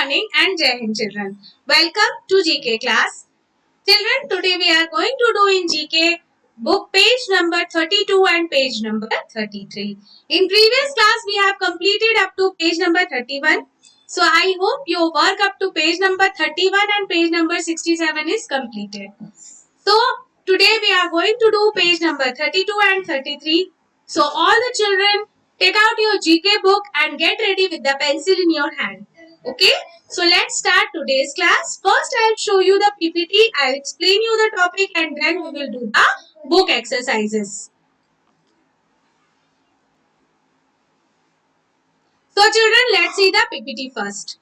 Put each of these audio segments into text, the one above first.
morning and Jai Hind children. Welcome to GK class. Children, today we are going to do in GK book page number 32 and page number 33. In previous class we have completed up to page number 31. So I hope your work up to page number 31 and page number 67 is completed. So today we are going to do page number 32 and 33. So all the children take out your GK book and get ready with the pencil in your hand. Okay, so let's start today's class. First, I'll show you the PPT. I'll explain you the topic and then we will do the book exercises. So children, let's see the PPT first.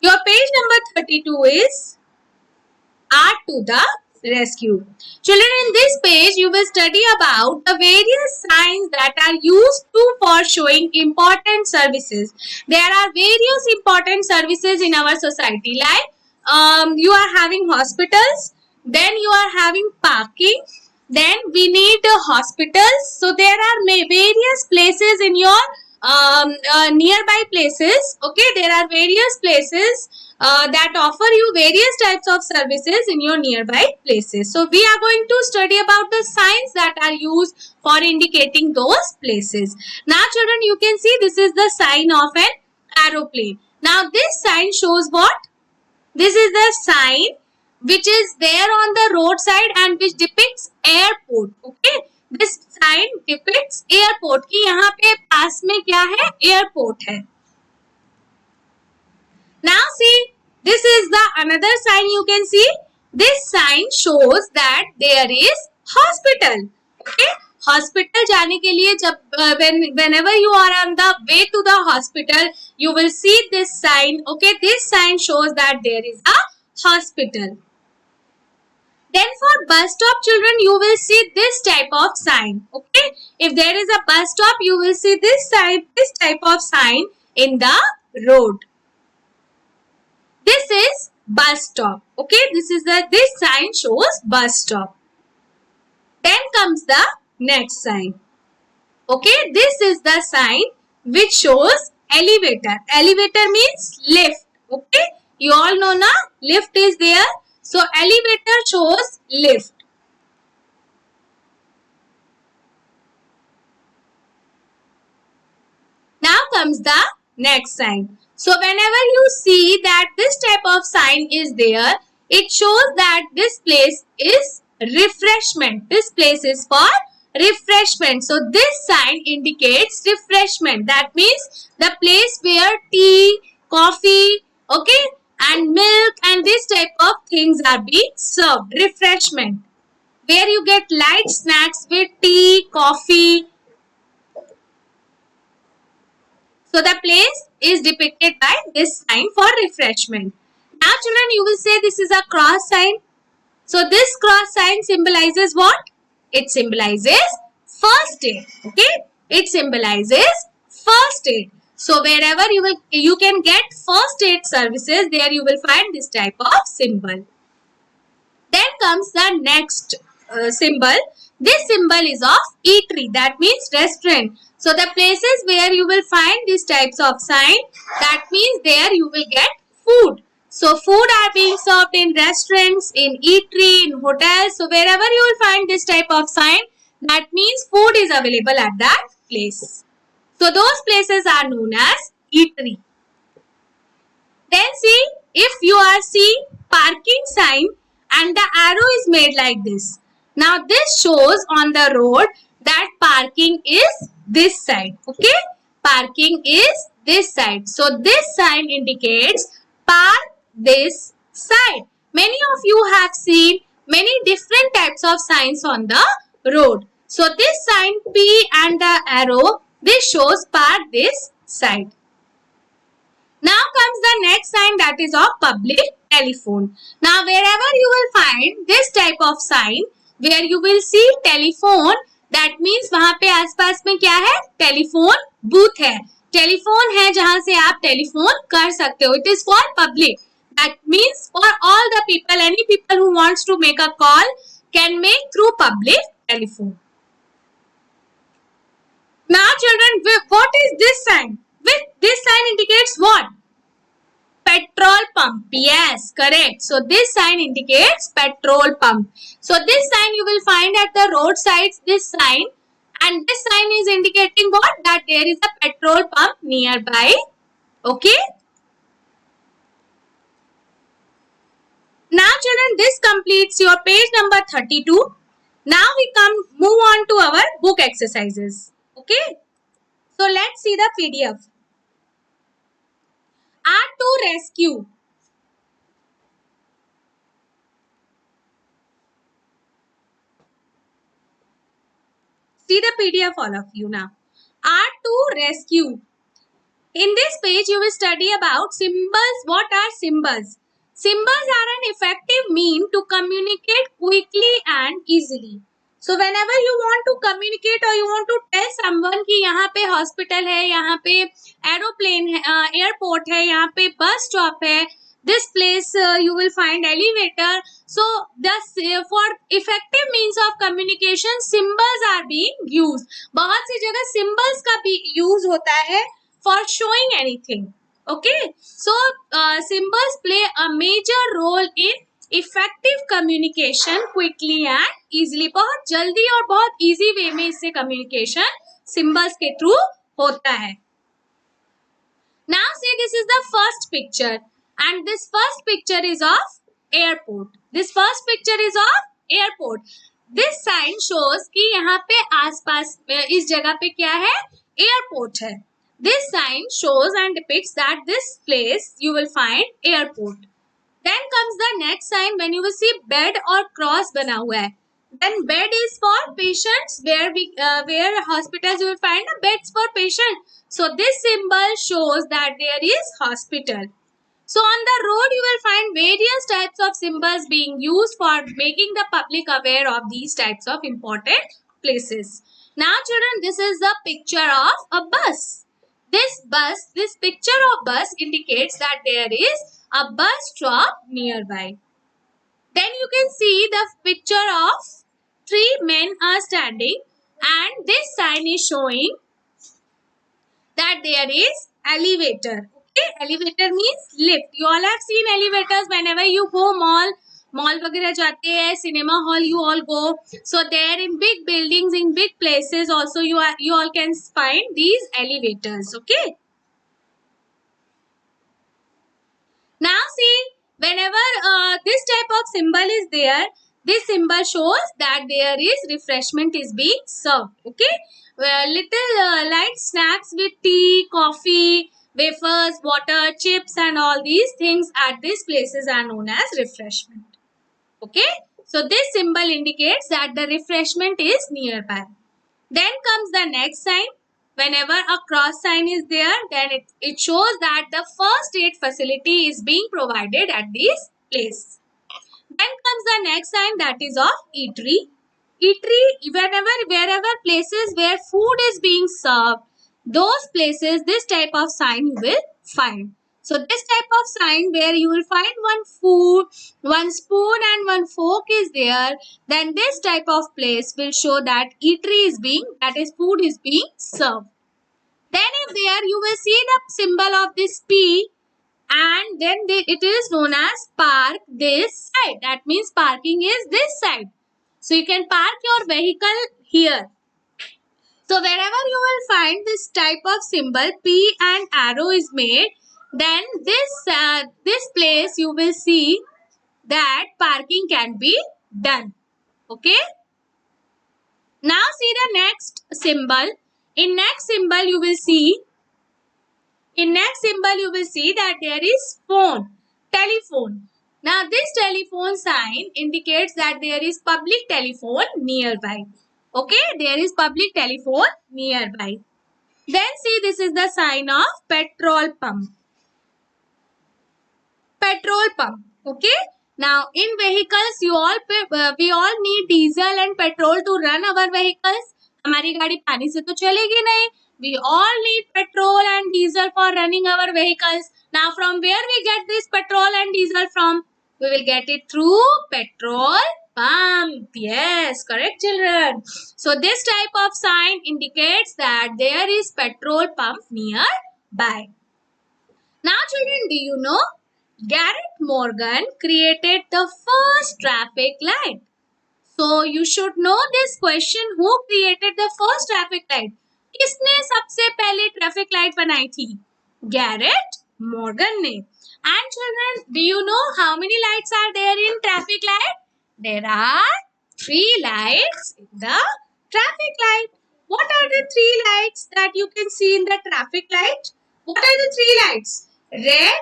Your page number 32 is Art to the Rescue. Children, in this page, you will study about the various signs that are used for showing important services. There are various important services in our society, like you are having hospitals, then you are having parking, then we need hospitals. So there are various places in your nearby places. Okay, there are various places that offer you various types of services in your nearby places. So we are going to study about the signs that are used for indicating those places. Now children, you can see this is the sign of an aeroplane. Now this sign shows what? This is the sign which is there on the roadside and which depicts airport. Okay, this sign depicts airport कि यहाँ पे पास में क्या है? Airport है. Now see, this is the another sign you can see. This sign shows that there is hospital. Okay, hospital जाने के लिए जब whenever you are on the way to the hospital, you will see this sign. Okay, this sign shows that there is a hospital. Then for bus stop children, you will see this type of sign. Okay, if there is a bus stop, you will see this sign, this type of sign in the road. This is bus stop. Okay, this sign shows bus stop. Then comes the next sign. Okay, this is the sign which shows elevator. Elevator means lift. Okay, you all know na, lift is there. So elevator shows lift. Now comes the next sign. So whenever you see that this type of sign is there, it shows that this place is refreshment. This place is for refreshment. So this sign indicates refreshment. That means the place where tea, coffee, okay, and milk and this type of things are being served. Refreshment. Where you get light snacks with tea, coffee. So the place is depicted by this sign for refreshment. Now children, you will say this is a cross sign. So this cross sign symbolizes what? It symbolizes first aid. Okay, it symbolizes first aid. So wherever you can get first aid services, there you will find this type of symbol. Then comes the next symbol. This symbol is of eatery. That means restaurant. So the places where you will find these types of sign, that means there you will get food. So food are being served in restaurants, in eatery, in hotels. So wherever you will find this type of sign, that means food is available at that place. So those places are known as eatery. Then see, if you are seeing parking sign and the arrow is made like this. Now this shows on the road that parking is this side. Okay, parking is this side. So this sign indicates park this side. Many of you have seen many different types of signs on the road. So this sign P and the arrow, this shows park this side. Now comes the next sign, that is of public telephone. Now wherever you will find this type of sign where you will see telephone, that means वहाँ पे आसपास में क्या है? Telephone booth है. Telephone है जहाँ से आप टेलीफोन कर सकते हो. It is for public. That means for all the people, any people who wants to make a call can make through public telephone. children, what is this sign? With this sign indicates what? Petrol pump. Yes, correct. So this sign indicates petrol pump. So this sign you will find at the roadsides, this sign, and this sign is indicating what? That there is a petrol pump nearby. Okay. Now children, this completes your page number 32. Now we move on to our book exercises. Okay. So let's see the PDF. Art to rescue. See the PDF all of you now. Art to rescue. In this page, you will study about symbols. What are symbols? Symbols are an effective mean to communicate quickly and easily. So whenever you want to communicate or you want to tell someone कि यहाँ पे hospital है, यहाँ पे aeroplane है, airport है, यहाँ पे bus stop है, this place you will find elevator. So for effective means of communication, symbols are being used. बहुत सी जगह symbols का भी use होता है for showing anything. Okay, so symbols play a major role in effective communication quickly and easily. बहुत जल्दी और बहुत easy way में इससे communication symbols के through होता है. Now see, this is the first picture and this first picture is of airport. This first picture is of airport. This sign shows कि यहाँ पे आसपास इस जगह पे क्या है? Airport है. This sign shows and depicts that this place you will find airport. Then comes the next sign when you will see bed or cross बना हुआ है. Then bed is for patients where hospitals you will find a beds for patient. So this symbol shows that there is hospital. So on the road you will find various types of symbols being used for making the public aware of these types of important places. Now children, this is the picture of a bus. This picture of bus indicates that there is a bus stop nearby. Then you can see the picture of 3 men are standing and this sign is showing that there is elevator. Okay, elevator means lift. You all have seen elevators whenever you go mall वगैरह जाते हैं, cinema hall you all go. So there in big buildings, in big places also you all can find these elevators. Okay. Now see, whenever this type of symbol is there, this symbol shows that there is refreshment is being served. Okay. Little light snacks with tea, coffee, wafers, water, chips and all these things at these places are known as refreshment. Okay. So this symbol indicates that the refreshment is nearby. Then comes the next sign. Whenever a cross sign is there, then it shows that the first aid facility is being provided at this place. Then comes the next sign, that is of eatery. Eatery, wherever places where food is being served, those places, this type of sign you will find. So this type of sign where you will find one food, one spoon and one fork is there, then this type of place will show that eatery is being, that is food is being served. Then if there you will see the symbol of this P and then it is known as park this side. That means parking is this side. So you can park your vehicle here. So wherever you will find this type of symbol P and arrow is made, then this place you will see that parking can be done. Okay. Now see the next symbol. In next symbol you will see that there is phone, telephone. Now this telephone sign indicates that there is public telephone nearby. Okay, there is public telephone nearby. Then see, this is the sign of petrol pump. Petrol pump. Okay. Now in vehicles we all need diesel and petrol to run our vehicles. हमारी गाड़ी पानी से तो चलेगी नहीं. We all need petrol and diesel for running our vehicles. Now from where we get this petrol and diesel from? We will get it through petrol pump. Yes, correct children. So this type of sign indicates that there is petrol pump nearby. Now children, do you know Garrett Morgan created the first traffic light? So you should know this question, who created the first traffic light? किसने सबसे पहले traffic light बनाई थी? Garrett Morgan ने. And children, do you know how many lights are there in traffic light? There are 3 lights in the traffic light. What are the 3 lights that you can see in the traffic light? What are the 3 lights? Red,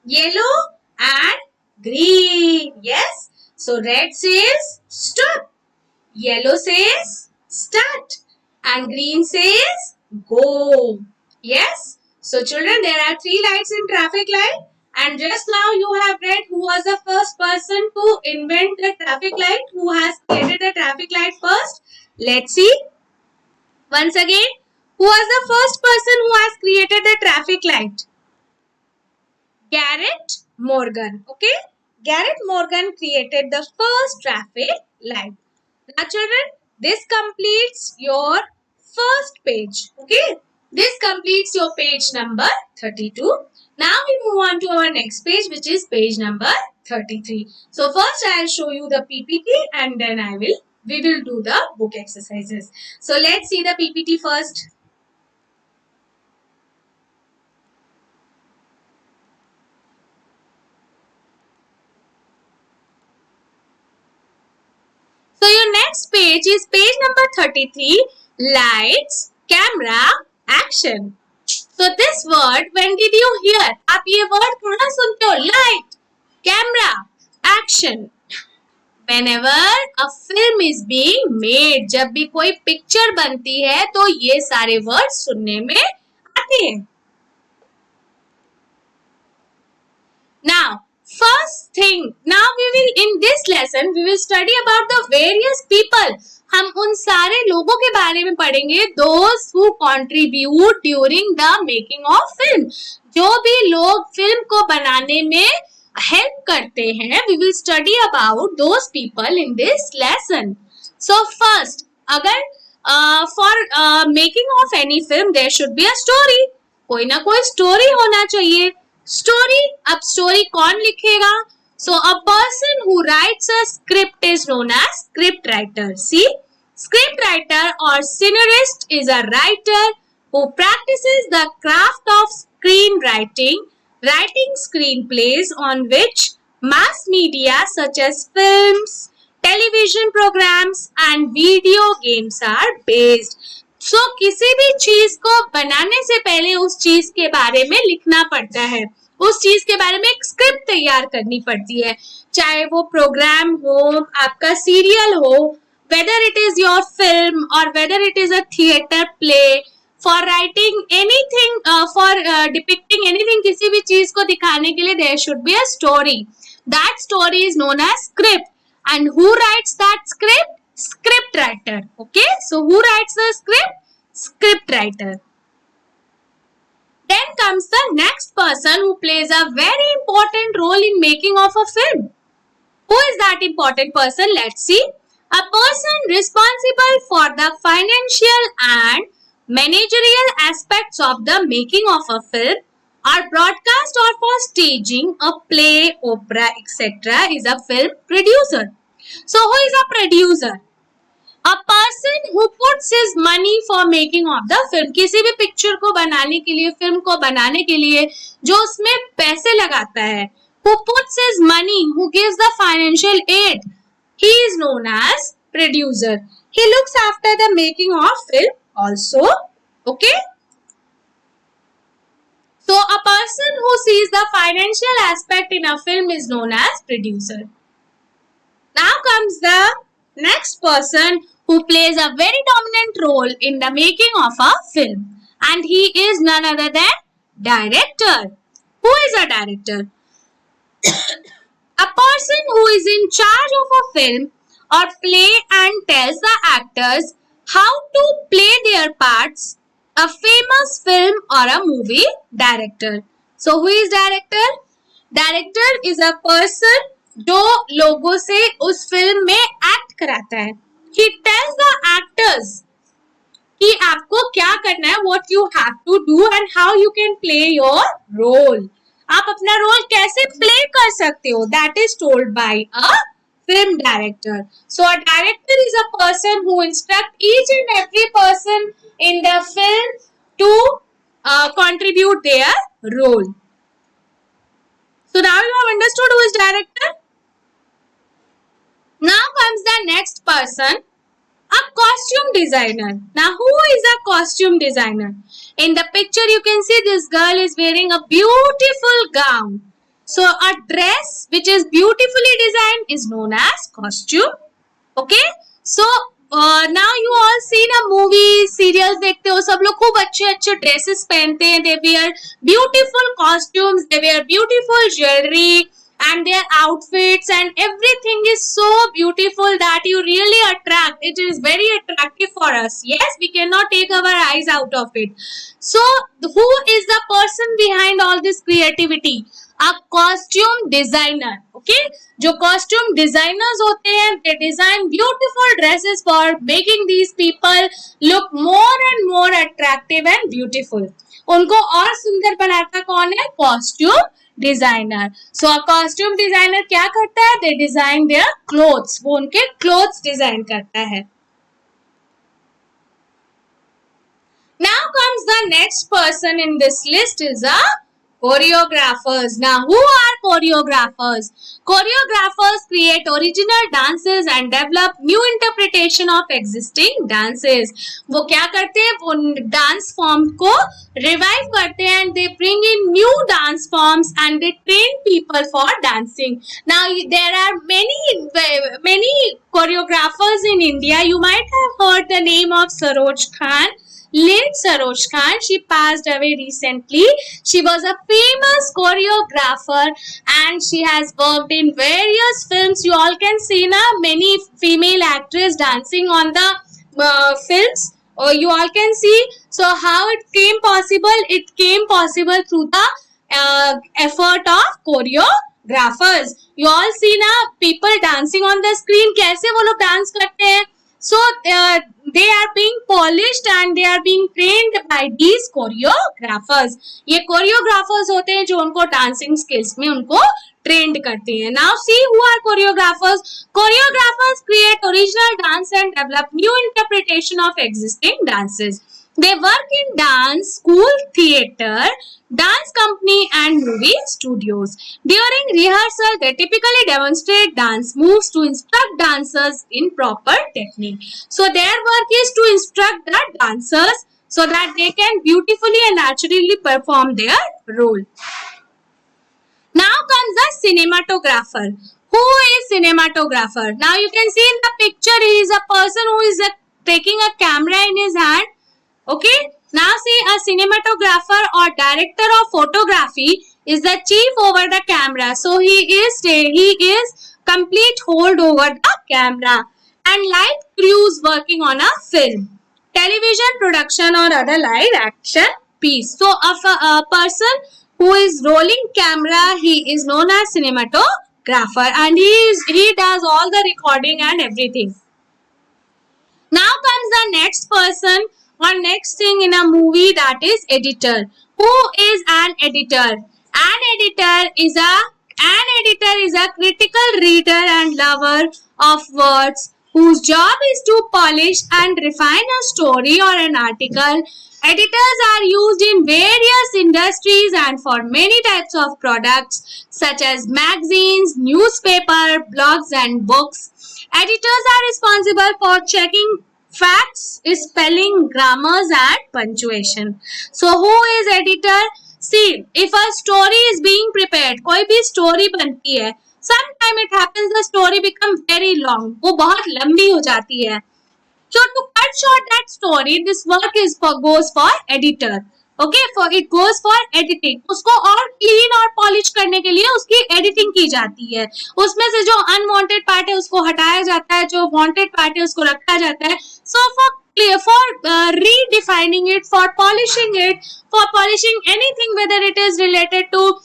yellow and green. Yes. So red says stop, yellow says start and green says go. Yes. So children, there are 3 lights in traffic light, and just now you have read who was the first person to invent the traffic light, who has created the traffic light first. Let's see. Once again, who was the first person who has created the traffic light? Garrett Morgan. Okay. Garrett Morgan created the first traffic light. Now children, this completes your first page. Okay. This completes your page number 32. Now we move on to our next page, which is page number 33. So first I will show you the PPT and then we will do the book exercises. So let's see the PPT first. So your next page is page number 33, lights, camera, action. So this word, when did you hear? आप ये word थोड़ा सुनते हो? Light, camera, action. Whenever a film is being made, जब भी कोई picture बनती है तो ये सारे words सुनने में आते हैं. Now, first thing, now we will in this lesson we will study about the various people. हम उन सारे लोगों के बारे में पढ़ेंगे, those who contribute during the making of film. जो भी लोग फिल्म को बनाने में help करते हैं, we will study about those people in this lesson. So first, अगर for making of any film there should be a story. कोई ना कोई story होना चाहिए. Story, अब story कौन लिखेगा? So a person who writes a script is known as script writer. See, script writer or scenarist is a writer who practices the craft of screenwriting, writing screenplays on which mass media such as films, television programs and video games are based. So किसी भी चीज को बनाने से पहले उस चीज के बारे में लिखना पड़ता है, उस चीज के बारे में एक स्क्रिप्ट तैयार करनी पड़ती है, चाहे वो प्रोग्राम हो, आपका सीरियल हो, whether it is your film or whether it is a theater play, for writing anything, for depicting anything, किसी भी चीज को दिखाने के लिए there should be a story. That story is known as script. And who writes that script? Script writer. Okay, so who writes the script? Script writer. Then comes the next person who plays a very important role in making of a film. Who is that important person? Let's see. A person responsible for the financial and managerial aspects of the making of a film or broadcast or for staging a play, opera, etc. is a film producer. So who is a producer? A person who puts his money for making of the film. किसी भी picture को बनाने के लिए, film को बनाने के लिए जो उसमें पैसे लगाता है, who puts his money, who gives the financial aid, he is known as producer. He looks after the making of film also. Okay. So a person who sees the financial aspect in a film is known as producer. Now comes the next person who plays a very dominant role in the making of a film, and he is none other than director. Who is a director? A person who is in charge of a film or play and tells the actors how to play their parts. A famous film or a movie director. So who is director? Director is a person जो लोगों से उस film में act कराता है. He tells the actors what you have to do and how you can play your role. आप अपना role कैसे प्ले कर सकते हो, that is told by a film director. So a director is a person who instruct each and every person in the film to contribute their role. So now you have understood who is director. Now comes the next person, a costume designer. Now who is a costume designer? In the picture you can see this girl is wearing a beautiful gown. So a dress which is beautifully designed is known as costume. Okay. So now you all seen a movie, serials देखते हो, सब लोग खूब अच्छे अच्छे dresses पहनते हैं. They wear beautiful costumes, they wear beautiful jewelry, and their outfits and everything is so beautiful that you really attract. It is very attractive for us. Yes, we cannot take our eyes out of it. So who is the person behind all this creativity? A costume designer. Okay, जो costume designers होते हैं, they design beautiful dresses for making these people look more and more attractive and beautiful. उनको और सुंदर बनाता कौन है? Costume designer. So a costume designer क्या करता है? They design their clothes. वो उनके clothes design करता है. Now comes the next person in this list is a choreographers. Now who are choreographers? Choreographers create original dances and develop new interpretation of existing dances. वो क्या करते हैं? वो dance form को revive करते हैं and they bring in new dance forms and they train people for dancing. Now there are many choreographers in India. You might have heard the name of Saroj Khan. Late Saroj Khan, she passed away recently. She was a famous choreographer and she has worked in various films. You all can see now many female actresses dancing on the films. You all can see. So how it came possible? It came possible through the effort of choreographers. You all see now people dancing on the screen. कैसे वो लोग dance करते हैं? So they are being polished and they are being trained by these choreographers. ये choreographers होते हैं जो उनको dancing skills में उनको trained करते हैं. Now see who are choreographers. Choreographers create original dance and develop new interpretation of existing dances. They work in dance, school, theatre, dance company and movie studios. During rehearsal, they typically demonstrate dance moves to instruct dancers in proper technique. So their work is to instruct the dancers so that they can beautifully and naturally perform their role. Now comes the cinematographer. Who is cinematographer? Now you can see in the picture, he is a person who is taking a camera in his hand. Okay. Now see, a cinematographer or director of photography is the chief over the camera. So he is complete hold over the camera. And light crews working on a film, television production or other live action piece. So a person who is rolling camera, he is known as cinematographer and he does all the recording and everything. Now comes the next person or next thing in a movie, that is editor. Who is an editor? An editor is a critical reader and lover of words whose job is to polish and refine a story or an article. Editors are used in various industries and for many types of products such as magazines, newspaper, blogs and books. Editors are responsible for checking facts, spelling, grammars and punctuation. So who is editor? See, if a story is being prepared, कोई भी story बनती है, sometime it happens the story becomes very long. वो बहुत लंबी हो जाती है. So to cut short that story, this work goes for editor. Okay, it goes for editing. उसको और clean और polish करने के लिए उसकी editing की जाती है. उसमें से जो unwanted part है उसको हटाया जाता है, जो wanted part है उसको रखा जाता है. So for redefining it, for polishing anything, whether it is related to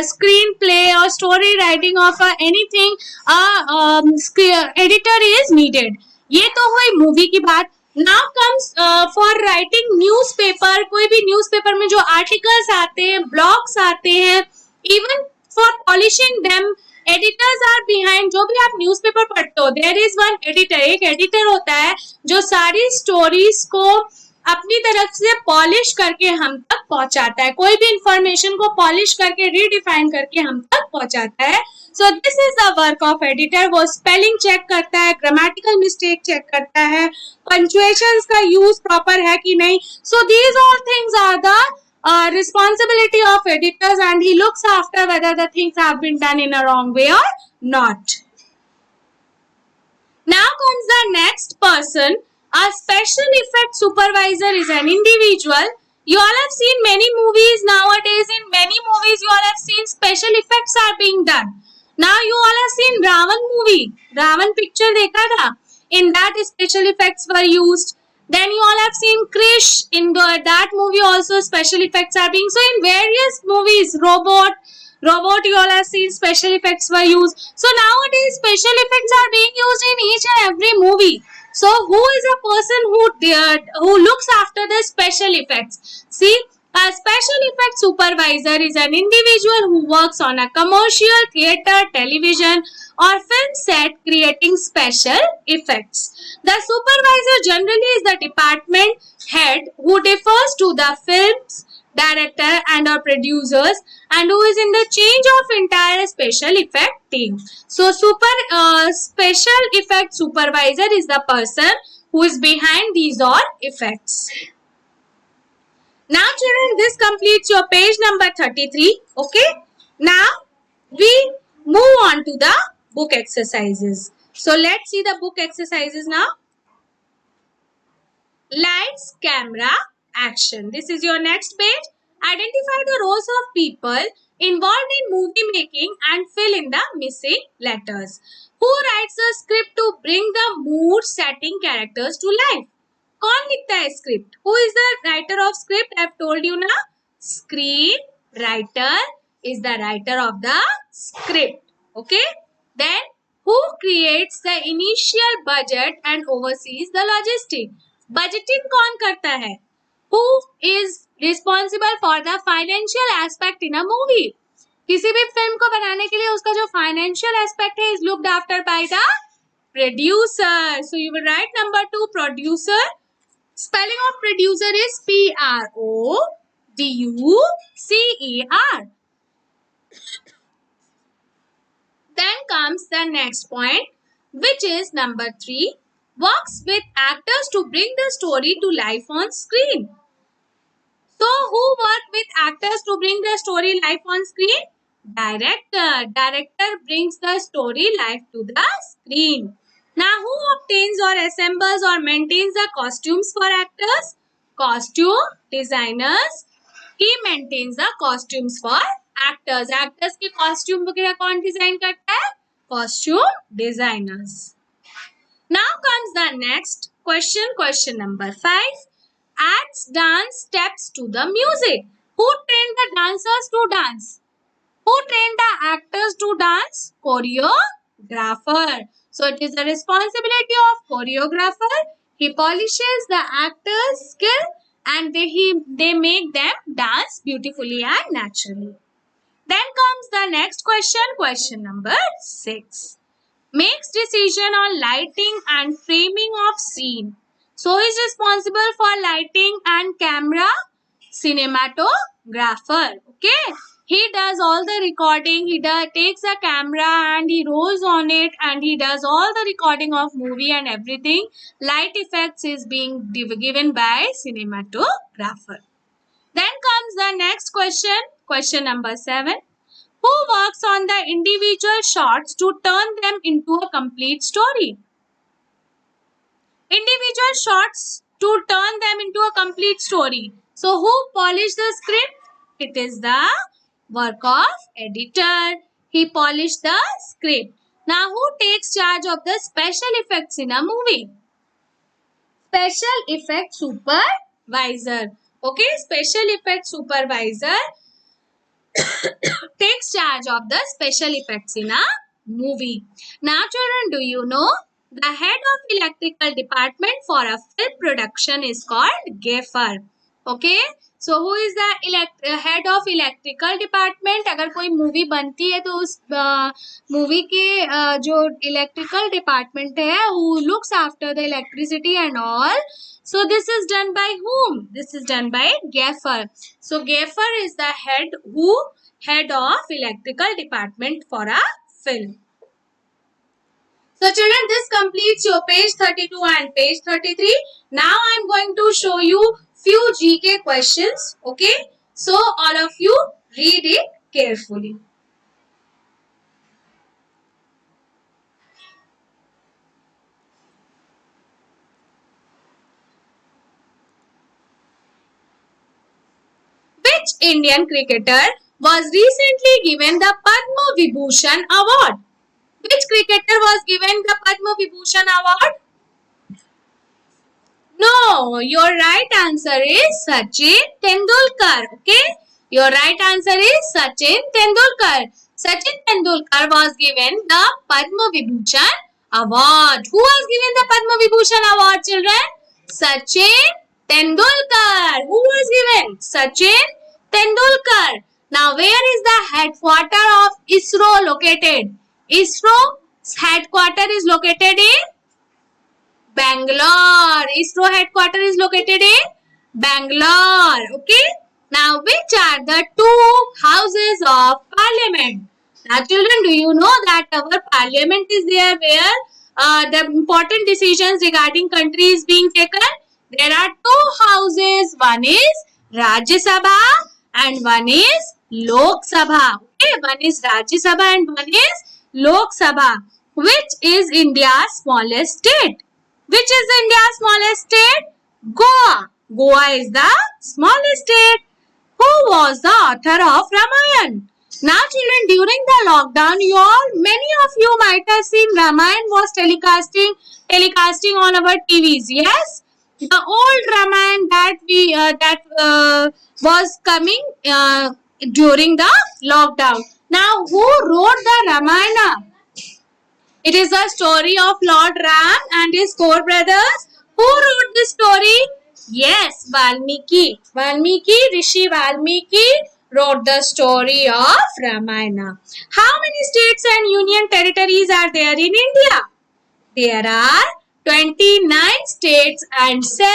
screenplay or story writing of anything, editor is needed. ये तो हुई मूवी की बात. Now comes for writing newspaper. कोई भी newspaper में जो articles आते हैं, blogs आते हैं, even for polishing them, editors are behind. जो भी आप newspaper पढ़ते हो, there is one editor. एक editor होता है जो सारी stories को अपनी तरफ से पॉलिश करके हम तक पहुंचाता है. कोई भी इंफॉर्मेशन को पॉलिश करके रीडिफाइन करके हम तक पहुंचाता है. So this is the work of editor. वो स्पेलिंग चेक करता है, ग्रामेटिकल मिस्टेक चेक करता है, पंक्चुएशंस का यूज प्रॉपर है कि नहीं. So these all things are the responsibility of editors, and he looks after whether the things have been done in a wrong way or not. Now comes the next person. A special effect supervisor is an individual. You all have seen many movies nowadays. In many movies, you all have seen special effects are being done. Now you all have seen Ravan movie. Ravan picture देखा था. In that special effects were used. Then you all have seen Krish. In that movie also special effects are being. So in various movies, Robot you all have seen special effects were used. So nowadays special effects are being used in each and every movie. So who is a person who looks after the special effects? See, a special effects supervisor is an individual who works on a commercial, theatre, television or film set creating special effects. The supervisor generally is the department head who defers to the film's director and or producers and who is in the change of entire special effect team. So special effect supervisor is the person who is behind these all effects. Now children, this completes your page number 33. Okay. Now we move on to the book exercises. So let's see the book exercises now. Lights, camera, action. This is your next page. Identify the roles of people involved in movie making and fill in the missing letters. Who writes a script to bring the mood setting characters to life? कौन लिखता है script? Who is the writer of script? I have told you now. Screen writer is the writer of the script. Okay. Then who creates the initial budget and oversees the logistics? Budgeting कौन करता है? Who is responsible for the financial aspect in a movie? किसी भी film को बनाने के लिए उसका जो financial aspect है is looked after by the producer. So you will write number 2, producer. Spelling of producer is P-R-O-D-U-C-E-R. Then comes the next point, which is number 3. Works with actors to bring the story to life on screen. So who work with actors to bring the story life on screen? Director. Director brings the story life to the screen. Now who obtains or assembles or maintains the costumes for actors? Costume designers. He maintains the costumes for actors. Actors के costume वगैरह कौन design करता है? Costume designers. Now comes the next question. Question number 5. Adds dance steps to the music. Who trained the dancers to dance? Who trained the actors to dance? Choreographer. So it is the responsibility of choreographer. He polishes the actors' skill and they make them dance beautifully and naturally. Then comes the next question. Question number 6. Makes decision on lighting and framing of scene. So is responsible for lighting and camera, cinematographer. Okay. He does all the recording. He takes a camera and he rolls on it and he does all the recording of movie and everything. Light effects is being given by cinematographer. Then comes the next question. Question number 7. Who works on the individual shots to turn them into a complete story? Individual shots to turn them into a complete story. So who polished the script? It is the work of editor. He polished the script. Now who takes charge of the special effects in a movie? Special effect supervisor. Okay, special effect supervisor takes charge of the special effects in a movie. Now children, do you know The head of electrical department for a film production is called gaffer. Okay. So who is the head of electrical department? अगर कोई movie बनती है तो उस movie के जो electrical department है, who looks after the electricity and all. So this is done by whom? This is done by gaffer. So gaffer is the head of electrical department for a film. So children, this completes your page 32 and page 33. Now I am going to show you few GK questions. Okay. So all of you read it carefully. Which Indian cricketer was recently given the Padma Vibhushan Award? Which cricketer was given the Padma Vibhushan Award? No, your right answer is Sachin Tendulkar. Okay, your right answer is Sachin Tendulkar. Sachin Tendulkar was given the Padma Vibhushan Award. Who was given the Padma Vibhushan Award, children? Sachin Tendulkar. Who was given? Sachin Tendulkar. Now, where is the headquarter of ISRO located? ISRO's headquarter is located in Bangalore. ISRO headquarter is located in Bangalore. Okay. Now, which are the two houses of parliament? Now, children, do you know that our parliament is there where the important decisions regarding country is being taken? There are two houses. One is Rajya Sabha and one is Lok Sabha. Okay. One is Rajya Sabha and one is Lok Sabha. Which is India's smallest state? Which is India's smallest state? Goa. Goa is the smallest state. Who was the author of Ramayana? Now children, during the lockdown, many of you might have seen Ramayana was telecasting on our TVs. Yes, the old Ramayana that was coming during the lockdown. Now, who wrote the Ramayana? It is the story of Lord Ram and his four brothers. Who wrote this story? Yes, Valmiki. Rishi Valmiki wrote the story of Ramayana. How many states and union territories are there in India? There are 29 states and 7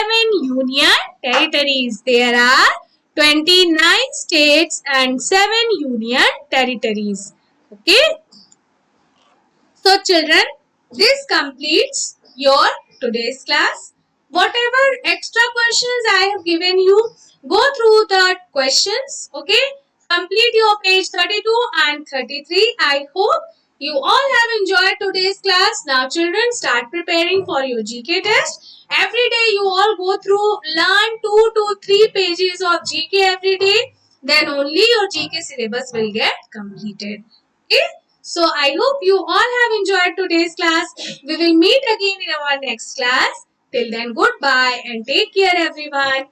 union territories. There are 29 states and 7 union territories. Okay. So children, this completes your today's class. Whatever extra questions I have given you, go through the questions. Okay. Complete your page 32 and 33. I hope you all have enjoyed today's class. Now children, start preparing for your GK test. Every day you all go through, learn 2 to 3 pages of GK every day. Then only your GK syllabus will get completed. Okay. So I hope you all have enjoyed today's class. We will meet again in our next class. Till then, goodbye and take care everyone.